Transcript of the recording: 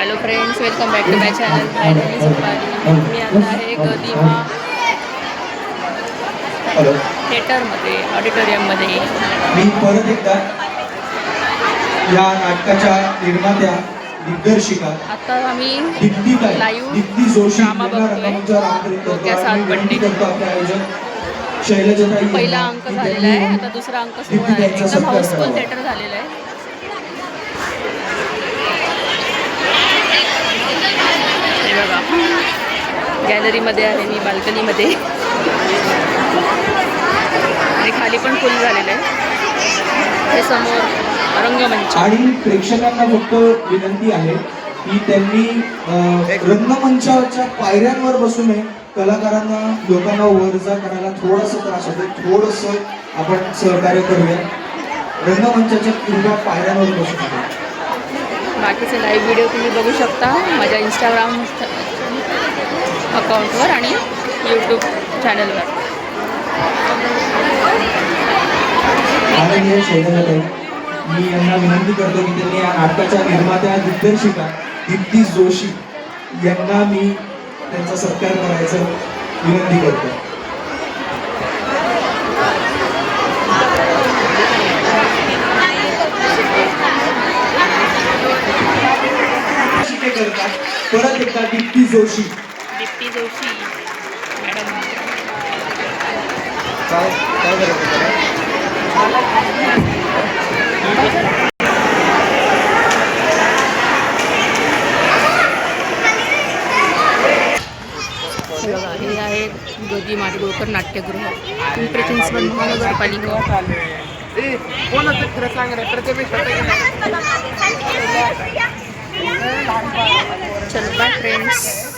Hello friends, welcome back to my channel. My name is Rupali. मी आता आहे गदिमा थिएटरमध्ये, ऑडिटोरियममध्ये. मी परत एकदा या नाटकाच्या निर्मात्या, दिग्दर्शिका आता आम्ही दीप्ती लाईव्ह जोशी ड्रामा यांना बघतोय. रंगमंचावर आमंत्रित करतो डोक्या आणि सात मी विनंती पंडित. करतो आपल्या आयोजक शैलजाताई पहिला यांना अंक की झालेला त्यांनी आहे, येऊन आता दुसरा अंक सुरू दीप्ती आहे. ताईंचा एकदम सत्कार हाऊसफुल करावा. थिएटर झालेलं आहे. हे बघा, गॅलरीमध्ये आहे मी, बाल्कनीमध्ये, आणि खाली पण फुल झालेलं आहे. हे समोर रंगमंच. आणि प्रेक्षकांना फक्त विनंती आहे की त्यांनी रंगमंचाच्या पायऱ्यांवर बसू नये. कलाकारांना, लोकांना वर जा करायला थोडासा त्रास होतो. थोडंसं आपण सहकार्य करूया. रंगमंचाच्या पूर्ण पायऱ्यांवर बसू नये. बाकीचे लाईव्ह व्हिडिओ तुम्ही बघू शकता माझ्या इंस्टाग्राम अकाउंटवर आणि यूट्यूब चॅनलवर. माननीय शैलजाताई, मी यांना विनंती करतो की त्यांनी या नाटकाच्या निर्मात्या, दिग्दर्शिका दीप्ती जोशी यांना मी त्यांचा सत्कार करायचं विनंती करतो. परत एकदा दीप्ती जोशी. दीप्ती जोशी मॅडम. काय करायचं? हे आहे गदी माडगुळकर नाट्यगृह, पिंपरी चिंचवड महानगरपालिका. चल बाय फ्रेंड्स.